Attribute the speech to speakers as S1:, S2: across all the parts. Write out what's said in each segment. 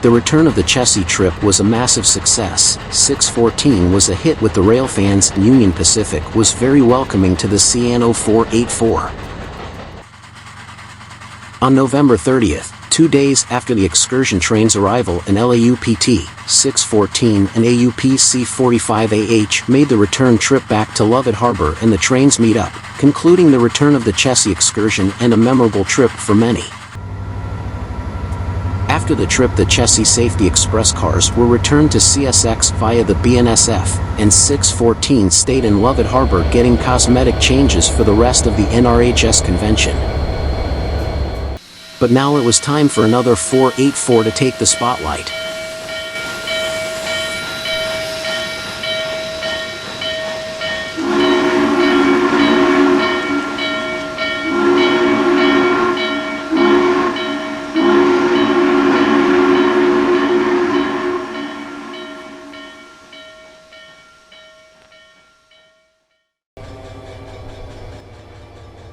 S1: The return of the Chessie trip was a massive success. 614 was a hit with the rail fans, and Union Pacific was very welcoming to the CN0484. On November 30th, 2 days after the excursion train's arrival in LAUPT, 614 and AUPC 45AH made the return trip back to Lovett Harbor and the trains meet up, concluding the return of the Chessie excursion and a memorable trip for many. After the trip, the Chessie Safety Express cars were returned to CSX via the BNSF, and 614 stayed in Lovett Harbor getting cosmetic changes for the rest of the NRHS convention. But now it was time for another 484 to take the spotlight.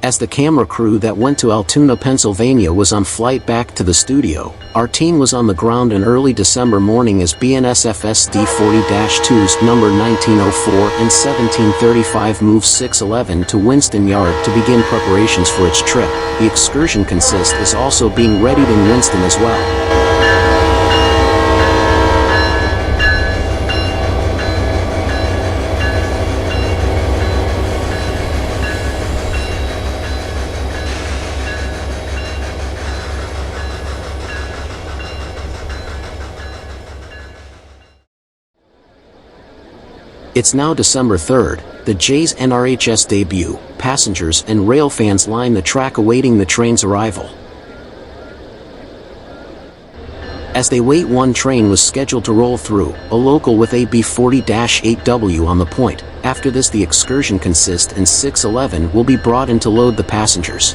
S1: As the camera crew that went to Altoona, Pennsylvania was on flight back to the studio, our team was on the ground in early December morning as BNSF SD40-2s number 1904 and 1735 moved 611 to Winston Yard to begin preparations for its trip. The excursion consist is also being readied in Winston as well. It's now December 3rd, the J's NRHS debut. Passengers and rail fans line the track awaiting the train's arrival. As they wait, one train was scheduled to roll through, a local with AB40-8W on the point. After this, the excursion consist and 611 will be brought in to load the passengers.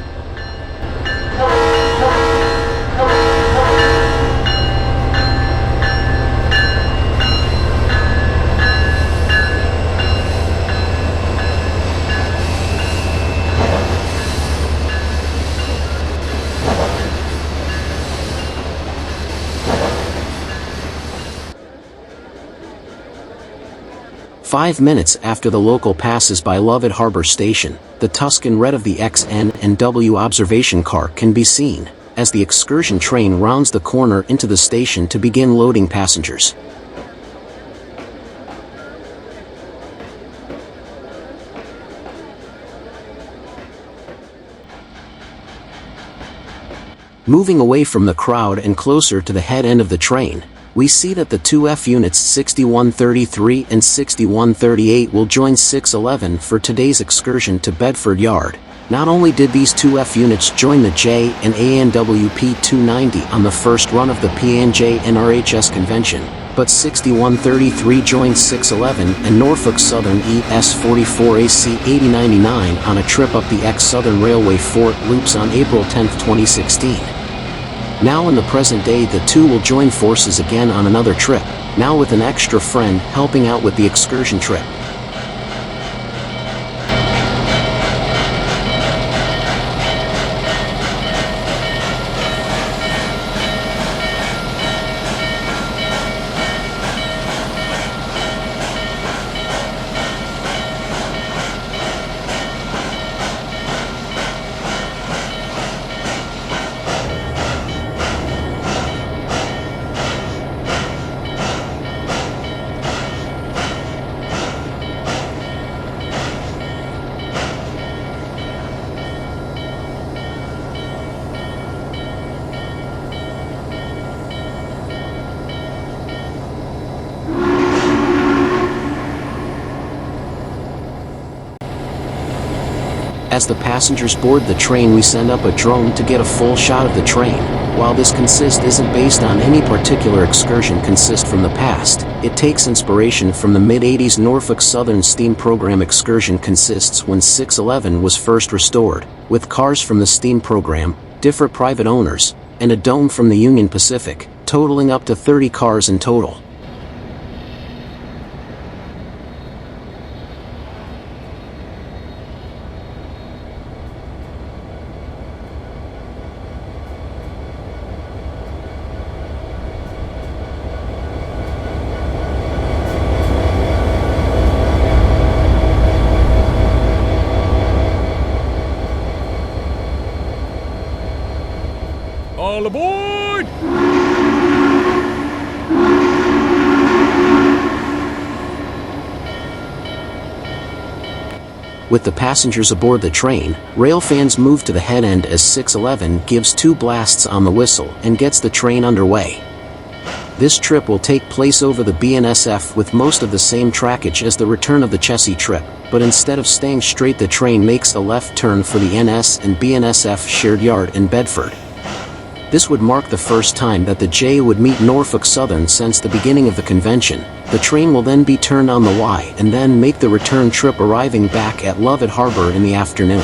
S1: Five minutes after the local passes by Lovett Harbor Station, the Tuscan red of the XN and W observation car can be seen, as the excursion train rounds the corner into the station to begin loading passengers. Moving away from the crowd and closer to the head end of the train, we see that the two F units 6133 and 6138 will join 611 for today's excursion to Bedford Yard. Not only did these two F units join the J and ANWP 290 on the first run of the PNJ NRHS convention, but 6133 joined 611 and Norfolk Southern ES44AC 8099 on a trip up the ex-Southern Railway Fort loops on April 10, 2016. Now in the present day, the two will join forces again on another trip, now with an extra friend helping out with the excursion trip. As the passengers board the train, we send up a drone to get a full shot of the train. While this consist isn't based on any particular excursion consist from the past, it takes inspiration from the mid-80s Norfolk Southern steam program excursion consists when 611 was first restored, with cars from the steam program, different private owners, and a dome from the Union Pacific, totaling up to 30 cars in total.
S2: all aboard!
S1: With the passengers aboard the train, rail fans move to the head end as 611 gives 2 blasts on the whistle and gets the train underway. This trip will take place over the BNSF with most of the same trackage as the return of the Chessie trip, but instead of staying straight, the train makes a left turn for the NS and BNSF shared yard in Bedford. This would mark the first time that the J would meet Norfolk Southern since the beginning of the convention. The train will then be turned on the Y and then make the return trip, arriving back at Lovett Harbor in the afternoon.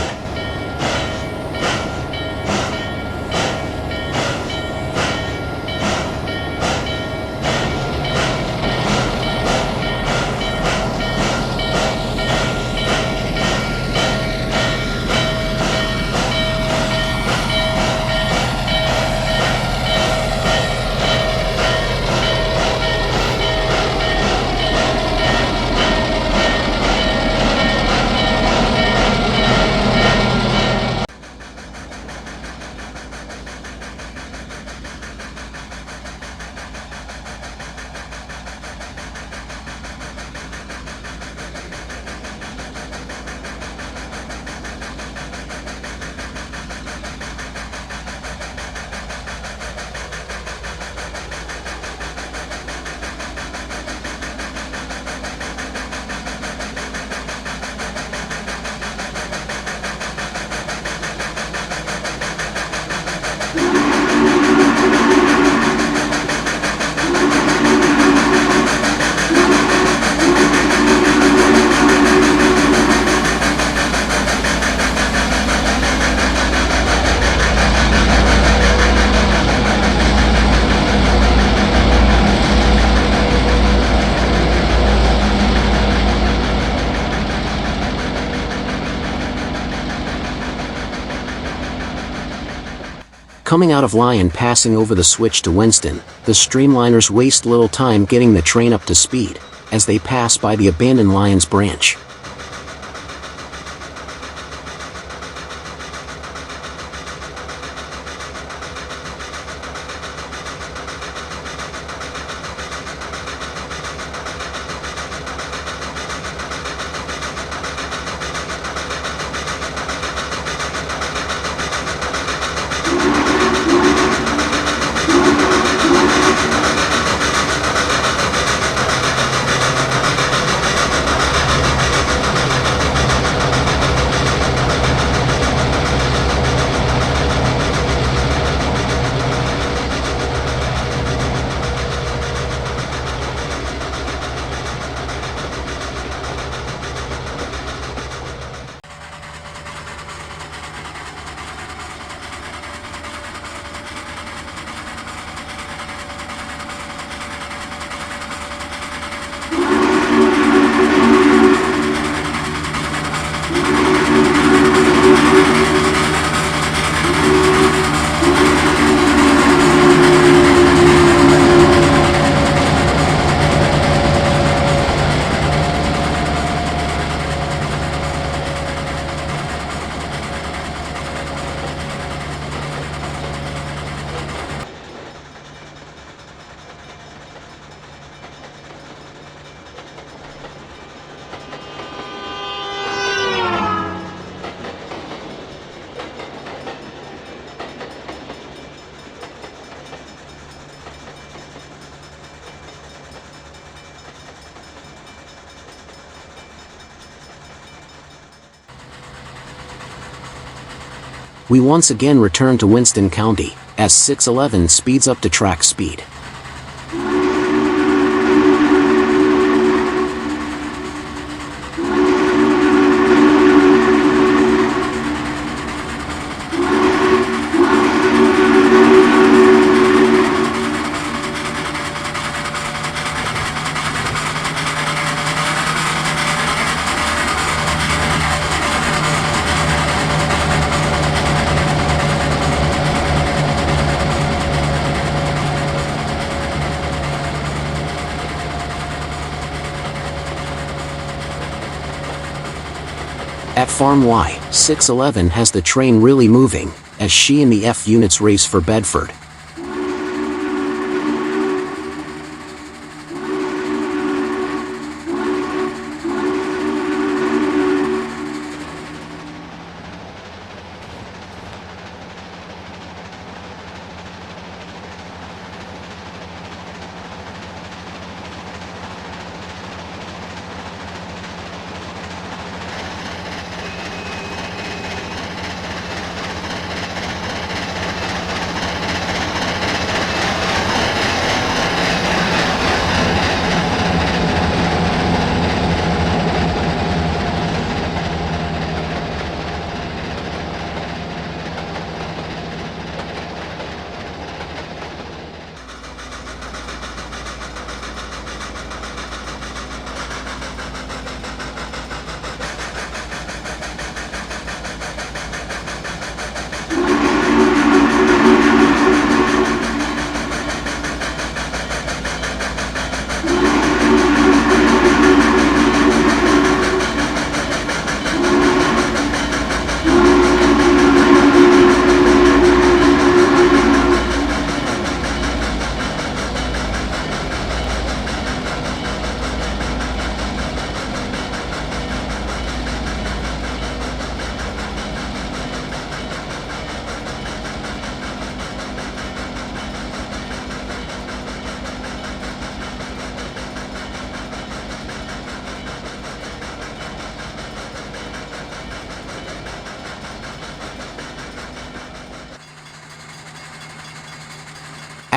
S1: Coming out of Lyon, passing over the switch to Winston, the streamliners waste little time getting the train up to speed, as they pass by the abandoned Lyons branch. We once again return to Winston County, as 611 speeds up to track speed. At Farm Y, 611 has the train really moving, as she and the F units race for Bedford.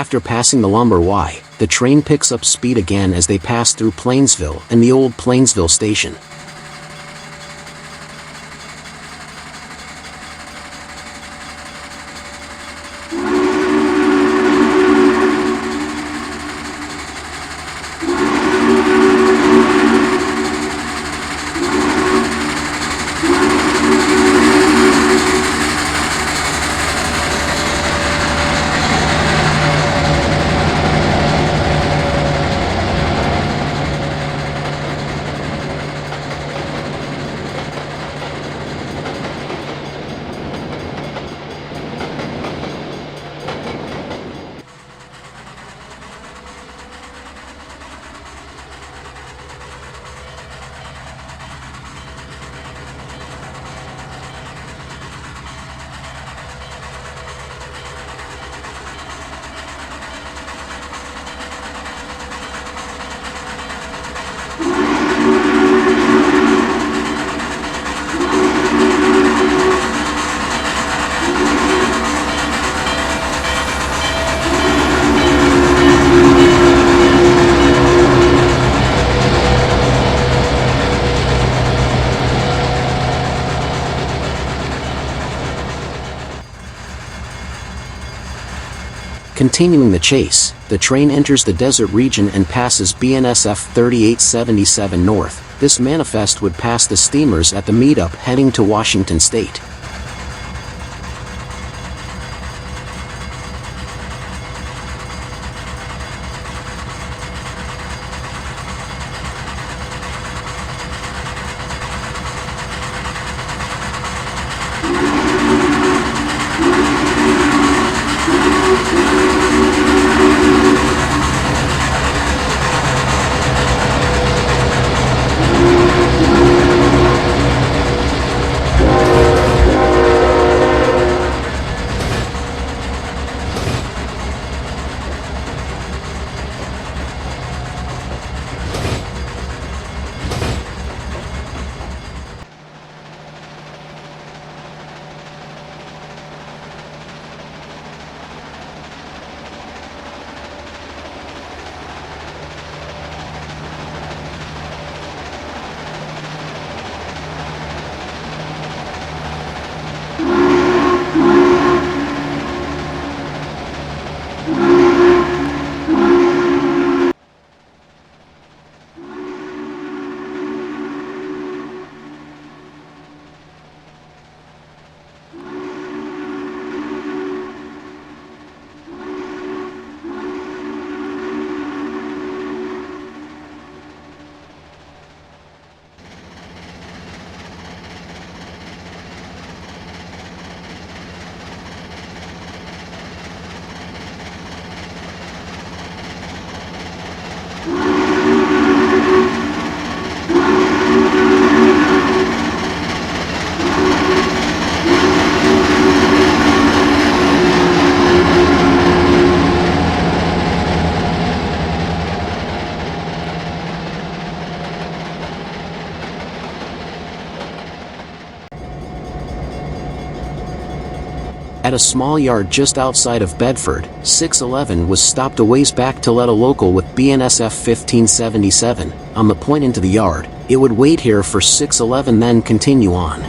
S1: After passing the lumber Y, the train picks up speed again as they pass through Plainsville and the old Plainsville station. Continuing the chase, the train enters the desert region and passes BNSF 3877 north. This manifest would pass the steamers at the meetup heading to Washington State. At a small yard just outside of Bedford, 611 was stopped a ways back to let a local with BNSF 1577 on the point into the yard. It would wait here for 611 then continue on.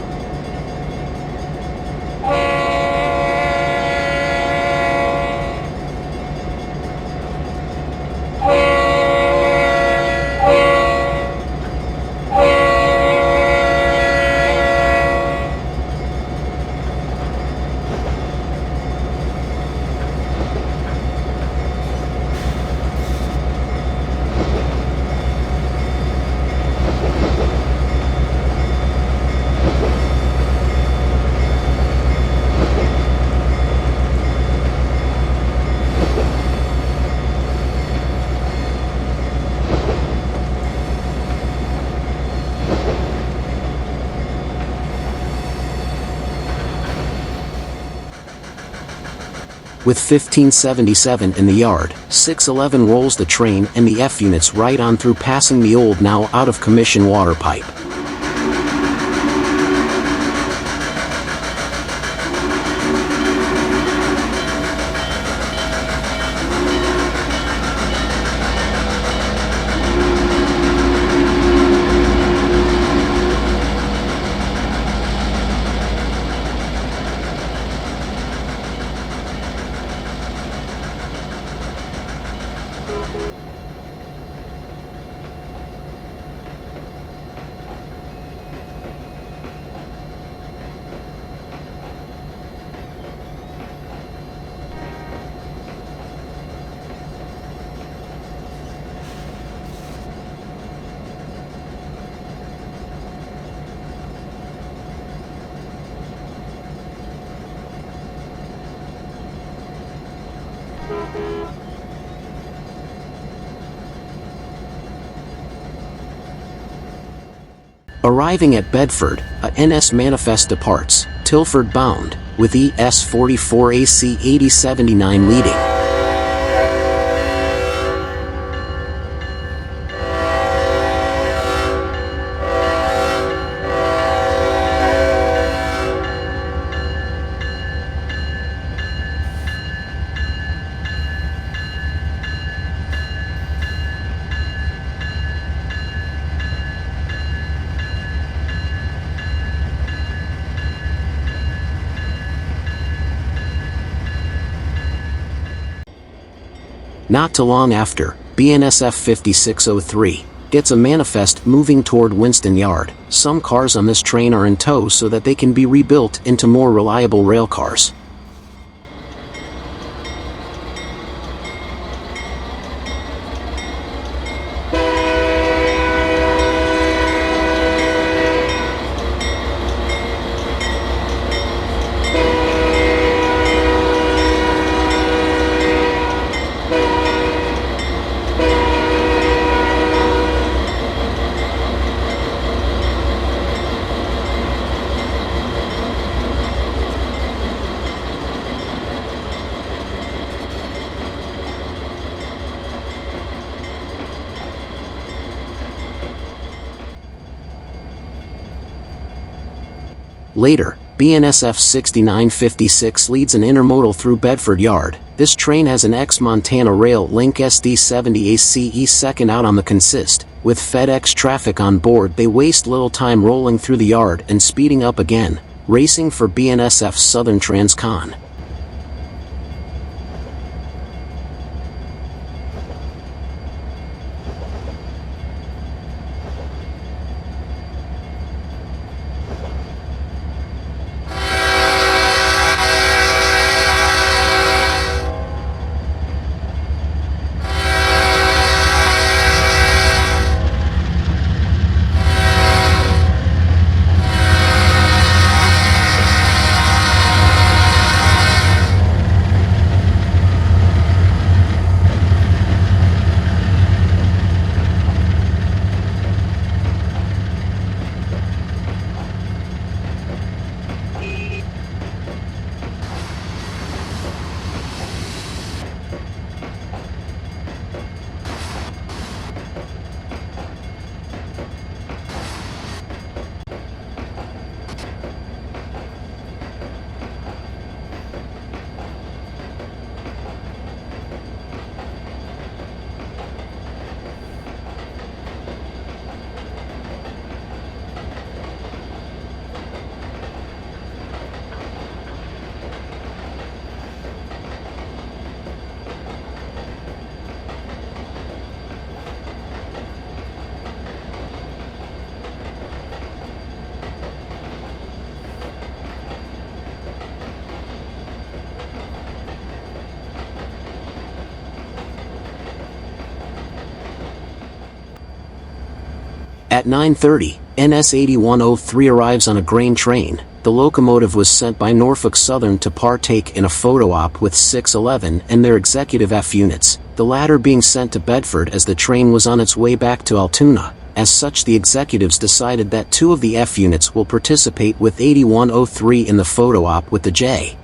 S1: With 1577 in the yard, 611 rolls the train and the F units right on through, passing the old now out of commission water pipe. Arriving at Bedford, a NS manifest departs, Tilford bound, with ES 44 AC 8079 leading. Not too long after, BNSF 5603 gets a manifest moving toward Winston Yard. Some cars on this train are in tow so that they can be rebuilt into more reliable rail cars. Later, BNSF 6956 leads an intermodal through Bedford Yard. This train has an ex-Montana Rail Link SD70 ACE second out on the consist. With FedEx traffic on board, they waste little time rolling through the yard and speeding up again, racing for BNSF's Southern Transcon. At 9:30, NS 8103 arrives on a grain train. The locomotive was sent by Norfolk Southern to partake in a photo op with 611 and their executive F units, the latter being sent to Bedford as the train was on its way back to Altoona. As such, the executives decided that 2 of the F units will participate with 8103 in the photo op with the J.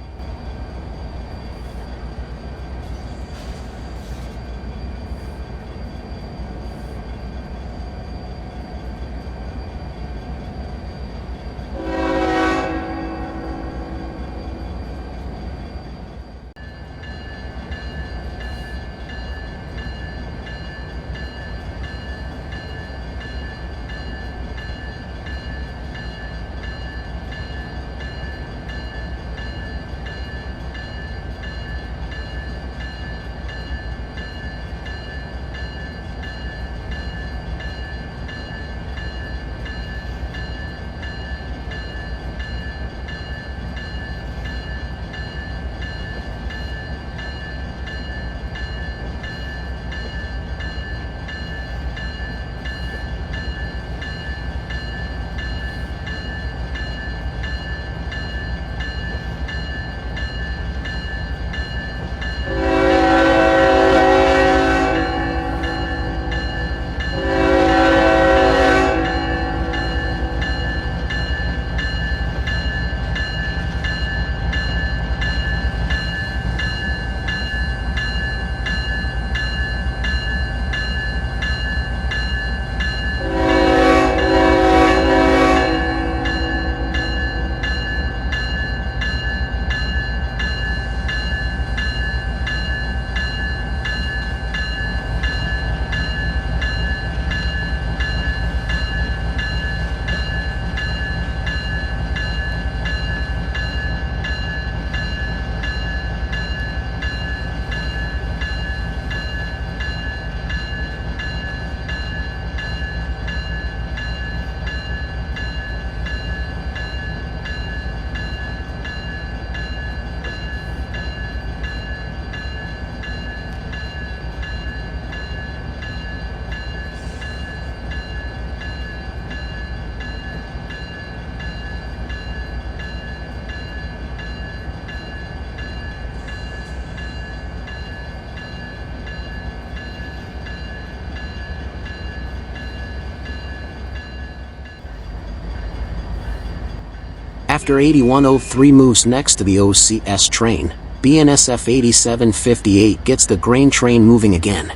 S1: After 8103 moves next to the OCS train, BNSF 8758 gets the grain train moving again.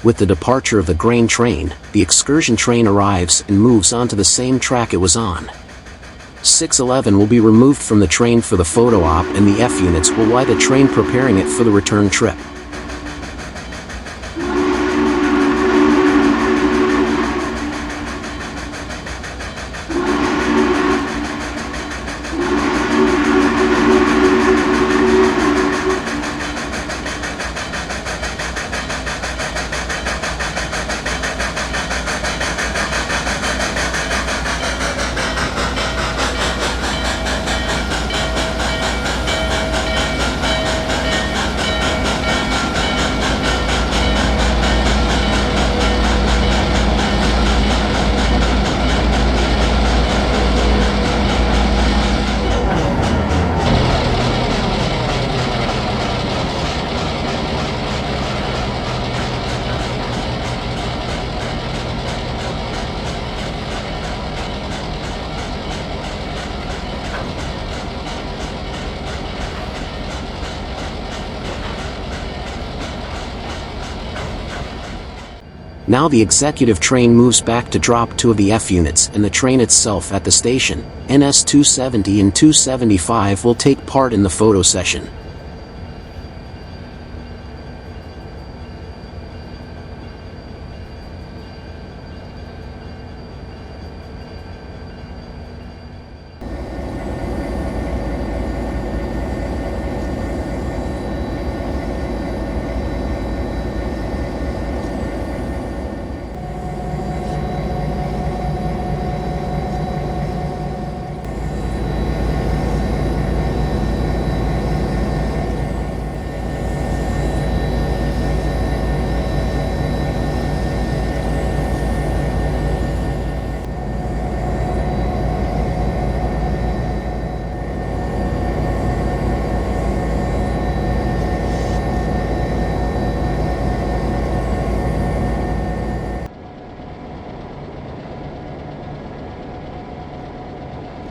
S1: With the departure of the grain train, the excursion train arrives and moves onto the same track it was on. 611 will be removed from the train for the photo op, and the F units will lie the train, preparing it for the return trip. Now the executive train moves back to drop 2 of the F units, and the train itself at the station. NS 270 and 275 will take part in the photo session.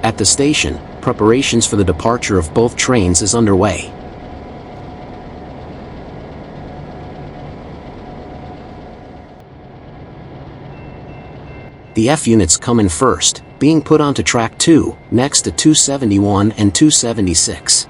S1: At the station, preparations for the departure of both trains is underway. The F units come in first, being put onto track 2, next to 271 and 276.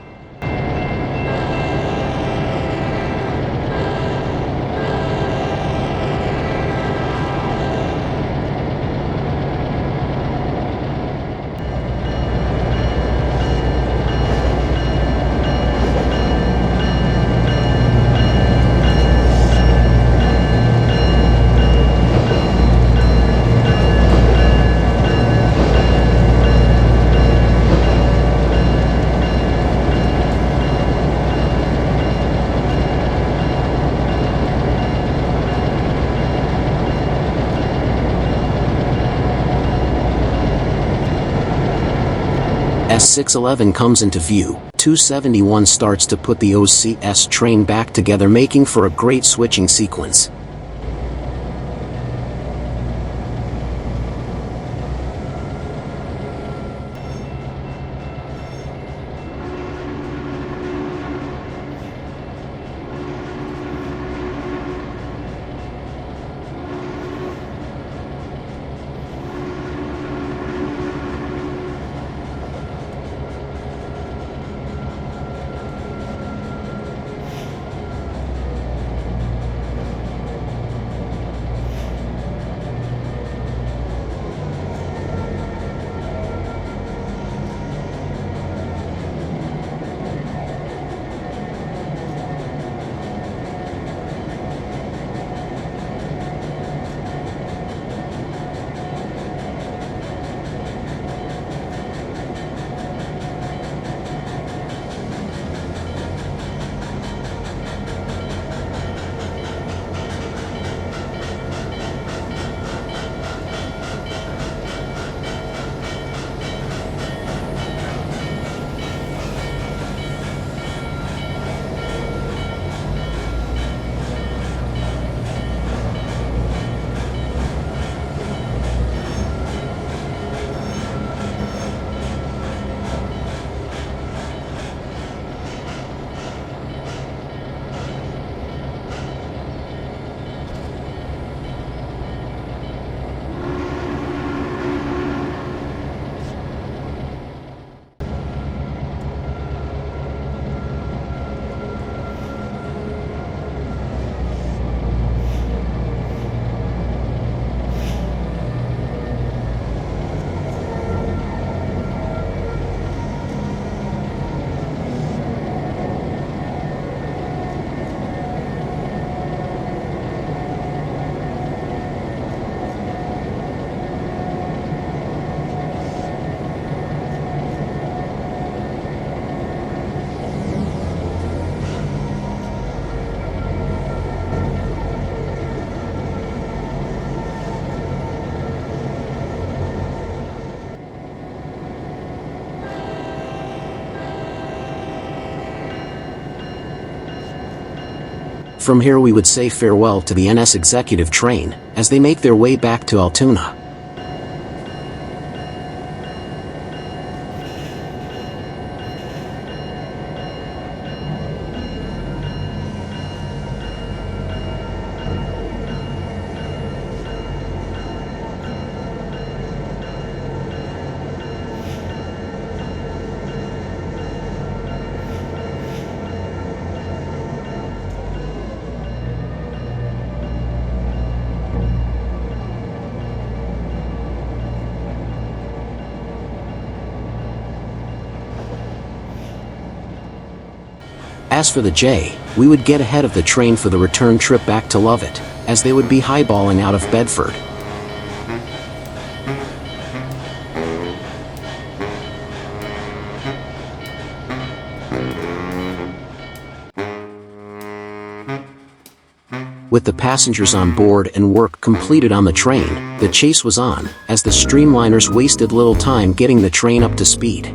S1: As 611 comes into view, 271 starts to put the OCS train back together, making for a great switching sequence. From here we would say farewell to the NS executive train, as they make their way back to Altoona. As for the J, we would get ahead of the train for the return trip back to Lovett, as they would be highballing out of Bedford. With the passengers on board and work completed on the train, the chase was on, as the streamliners wasted little time getting the train up to speed.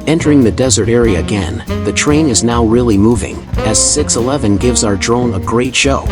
S1: Entering the desert area again, the train is now really moving, as 611 gives our drone a great show.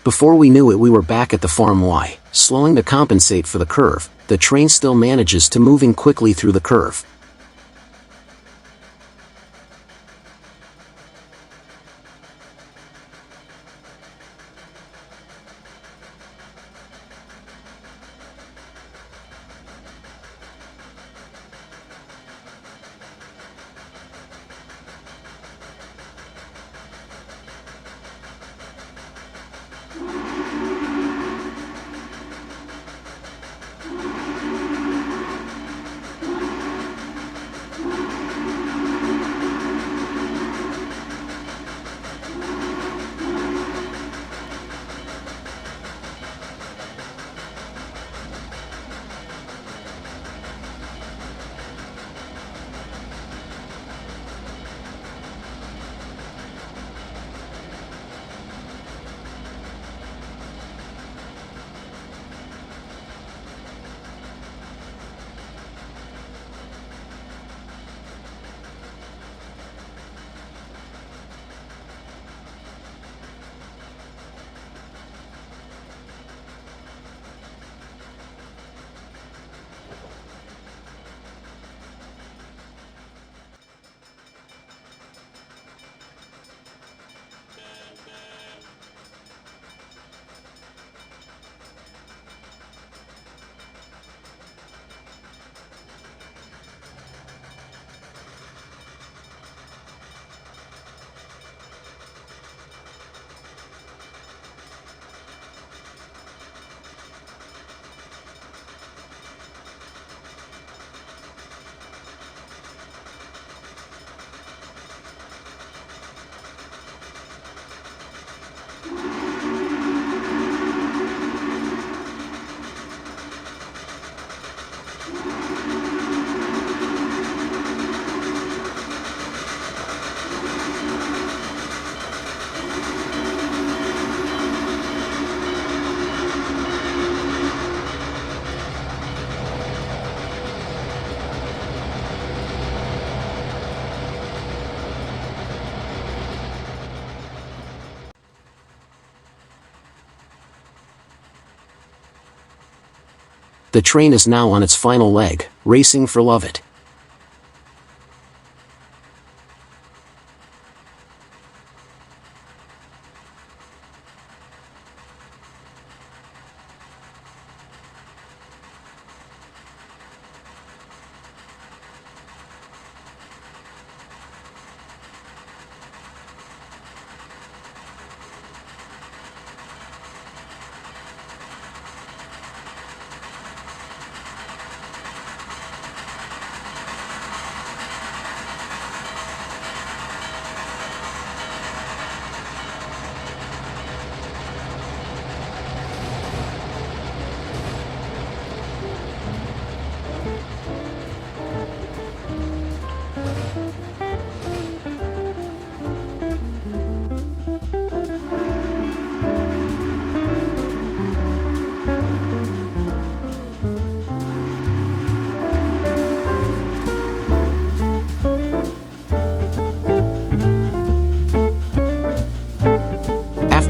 S1: Before we knew it, we were back at the farm Y. Slowing to compensate for the curve, the train still manages to moving quickly through the curve. The train is now on its final leg, racing for Lovett.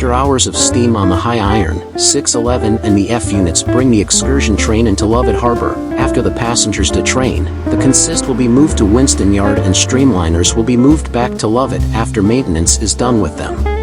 S1: After hours of steam on the high iron, 611 and the F units bring the excursion train into Lovett Harbor. After the passengers detrain, the consist will be moved to Winston Yard and streamliners will be moved back to Lovett after maintenance is done with them.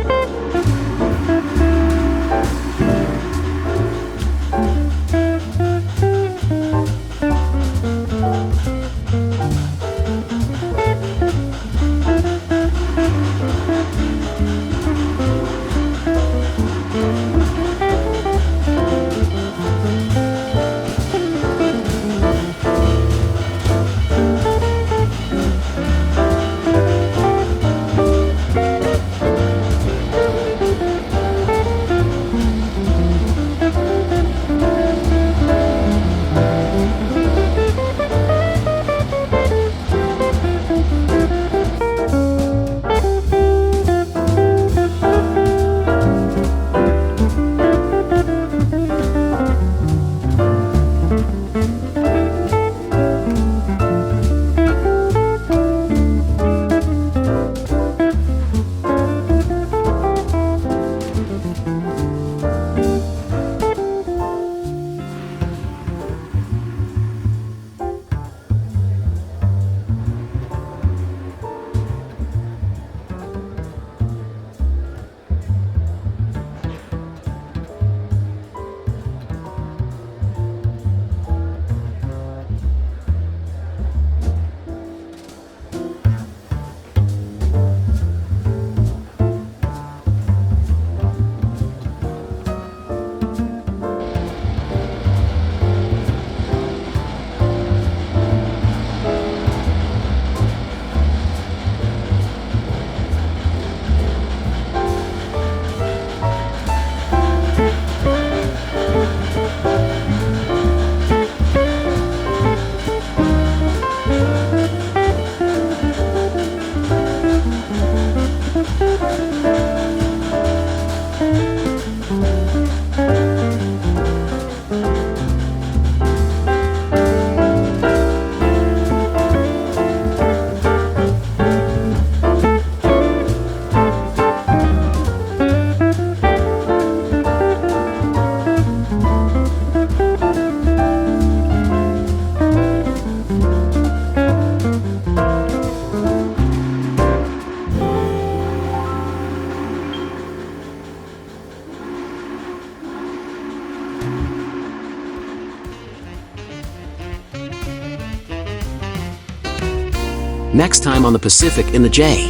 S1: Next time on the Pacific in the J.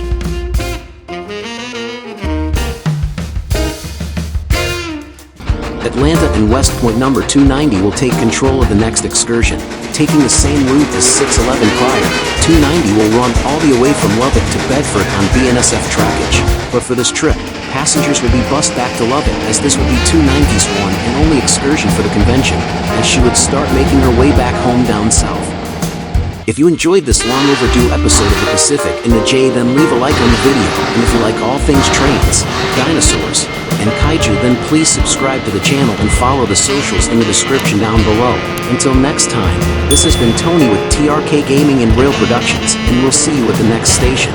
S1: Atlanta and West Point number 290 will take control of the next excursion. Taking the same route as 611 prior, 290 will run all the way from Lubbock to Bedford on BNSF trackage. But for this trip, passengers will be bused back to Lubbock, as this will be 290's one and only excursion for the convention, as she would start making her way back home down south. If you enjoyed this long overdue episode of the Pacific in the J, then leave a like on the video, and if you like all things trains, dinosaurs, and kaiju, then please subscribe to the channel and follow the socials in the description down below. Until next time, this has been Tony with TRK Gaming and Rail Productions, and we'll see you at the next station.